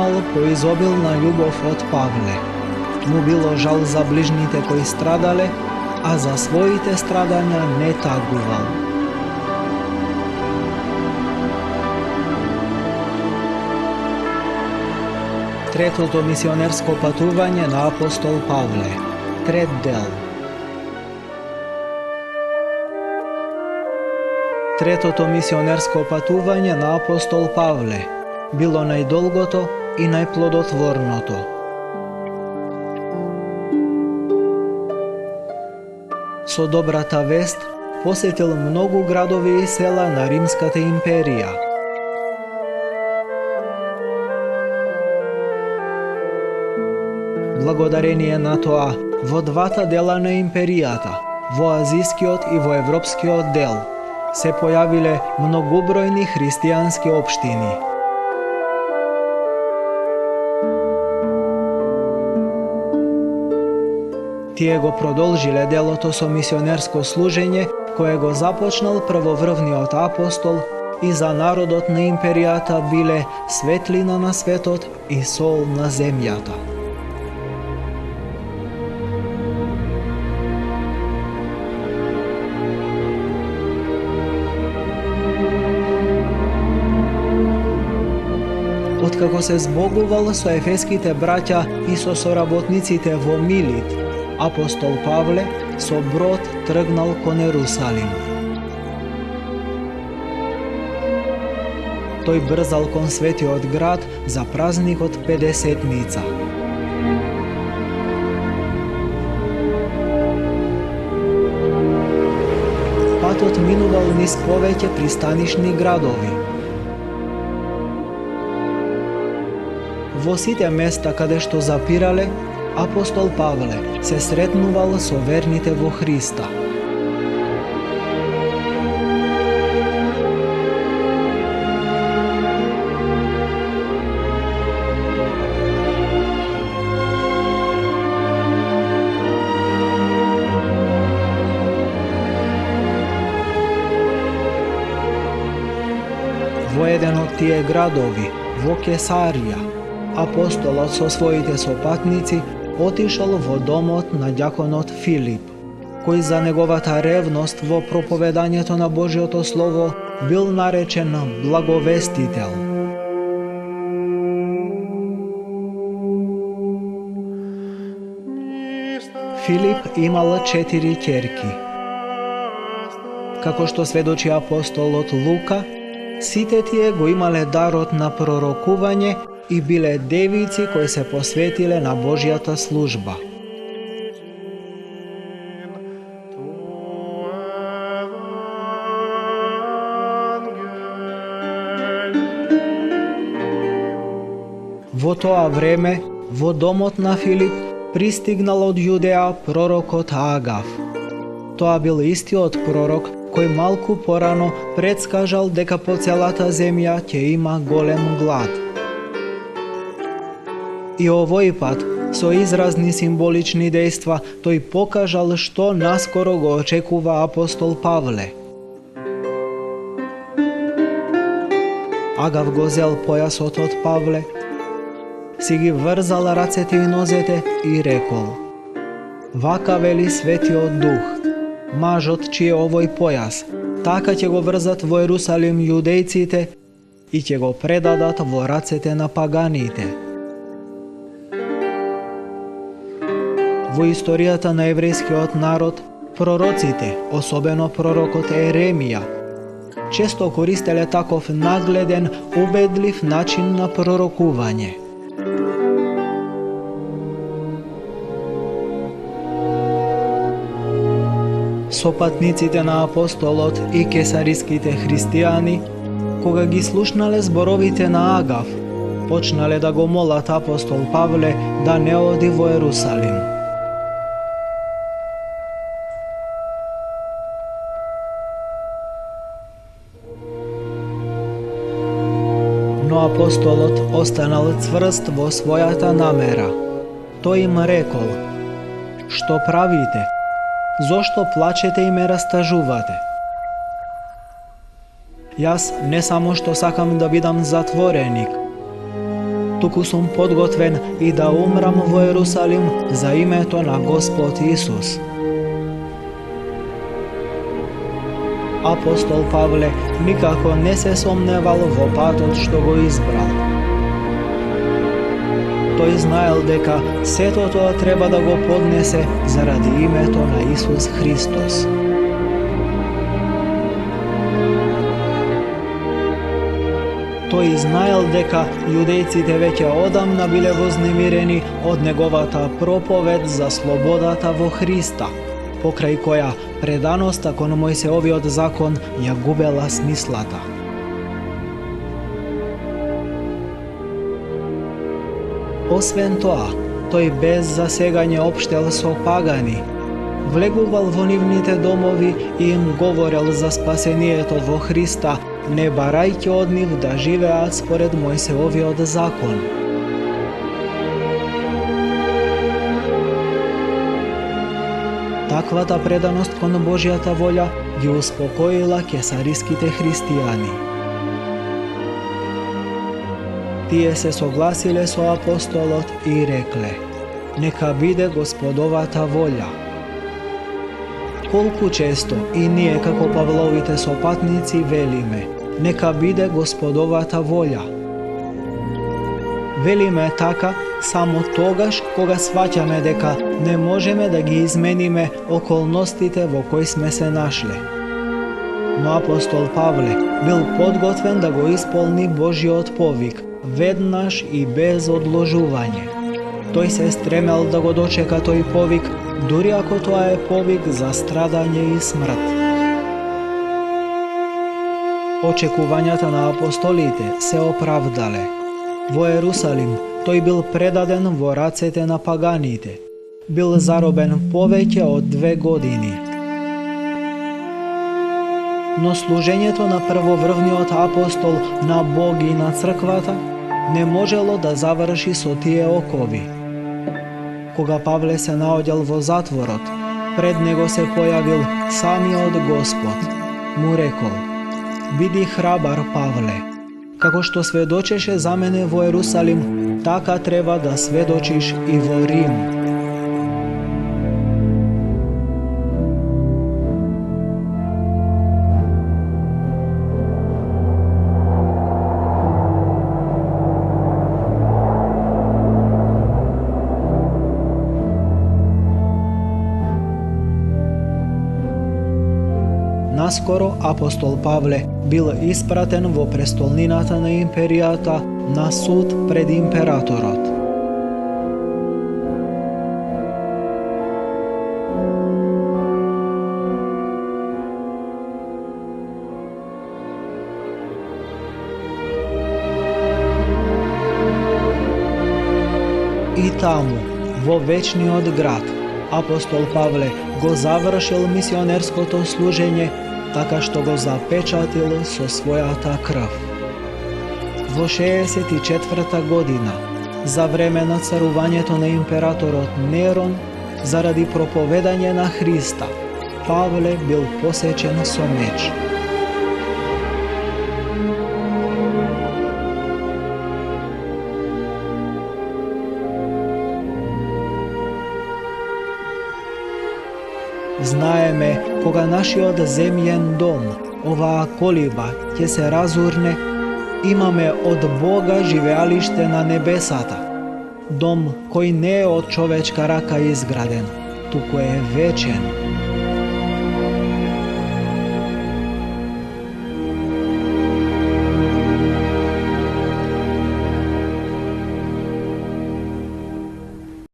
imao poizobilna ljubov od Pavle. Mu bilo žal za bližnjite koji stradale, a za svojite stradanja ne taguval. Третото мисионерско патување на апостол Павле. Трет дел. Третото мисионерско патување на апостол Павле било најдолгото и најплодотворното. Со добрата вест посетил многу градови и села на Римската империја. Благодарение на тоа, во двата дела на империјата, во азискиот и во европскиот дел, се појавиле многубројни христијански општини. Тие го продолжиле делото со мисионерско служење, кое го започнал првоврвниот апостол и за народот на империјата биле светлина на светот и сол на земјата. Откако се збогувал со ефеските браќа и со соработниците во Милит, апостол Павле со брод тргнал кон Ерусалим. Тој брзал кон светиот град за празникот Педесетница. Патот минувал низ повеќе пристанишни градови. Во сите места каде што запирале, апостол Павле се сретнувал со верните во Христа. Во еден од тие градови, во Кесарија, апостолот со своите сопатници отишол во домот на ѓаконот Филип, кој за неговата ревност во проповедањето на Божјото Слово бил наречен благовестител. Филип имал 4 ќерки. Како што сведочи апостолот Лука, сите тие го имале дарот на пророкување и биле девици кои се посветиле на Божјата служба. Во тоа време, во домот на Филип, пристигнал од Јудеа пророкот Агав. Тоа бил истиот пророк кој малку порано предскажал дека по целата земја ќе има голем глад. И овој пат, со изразни символични дејства, тој покажал што наскоро го очекува апостол Павле. Агав го зел појасот од Павле, си ги врзал рацете и нозете и рекол: "Вака вели Светиот Дух, мажот чиј е овој појас, така ќе го врзат во Ерусалим јудејците и ќе го предадат во рацете на паганите." Во историјата на еврејскиот народ, пророците, особено пророкот Еремија, често користеле таков нагледен, убедлив начин на пророкување. Сопатниците на апостолот и кесариските христијани, кога ги слушнале зборовите на Агав, почнале да го молат апостол Павле да не оди во Ерусалим. Но апостолот останал цврст во својата намера. Тој им рекол: "Што правите? Зошто плачете и ме растажувате? Јас не само што сакам да бидам затвореник, tuku sum podgotven i da umram vo Jerusalim za imeto na Gospod Isus. Apostol Pavle nikako ne se somneval vo patot što go izbral. Той знаел дека сето тоа треба да го поднесе заради името на Исус Христос. Тој знаел дека јудејците веќе одамна биле вознемирени од неговата проповед за слободата во Христа, покрај која преданоста кон Мојсеовиот закон ја губела смислата. Освен тоа, тој без засегање општел со пагани, влегувал во нивните домови и им говорел за спасението во Христа, не барајќи од нив да живеат според Мојсеовиот закон. Таквата преданост кон Божјата волја ги успокоила кесариските христијани. Тие се согласиле со апостолот и рекле: нека биде Господовата волја. Колку често и ние како Павловите сопатници велиме: нека биде Господовата волја. Велиме така само тогаш кога сваќаме дека не можеме да ги измениме околностите во кои сме се нашле. Но апостол Павле бил подготвен да го исполни Божјиот повик, веднаш и без одложување. Тој се стремел да го дочека тој повик, дури ако тоа е повик за страдање и смрт. Очекувањата на апостолите се оправдале. Во Ерусалим тој бил предаден во рацете на паганите. Бил заробен повеќе од 2 години. Но служењето на првоврвниот апостол на Бог и на црквата не можело да заврши со тие окови. Кога Павле се наоѓал во затворот, пред него се појавил самиот Господ. Му рекол: биди храбар, Павле, како што сведочеше за мене во Ерусалим, така треба да сведочиш и во Рим. Наскоро апостол Павле бил испратен во престолнината на империјата на суд пред императорот. И таму, во вечниот град, апостол Павле го завршил мисионерското служење така што го запечатил со својата крв. Во 64-та година, за време на царувањето на императорот Нерон, заради проповедање на Христа, Павле бил посечен со меч. Знаеме, кога нашиот земјен дом, оваа колиба, ќе се разурне, имаме од Бога живеалиште на небесата. Дом кој не е од човечка рака изграден, туку е вечен.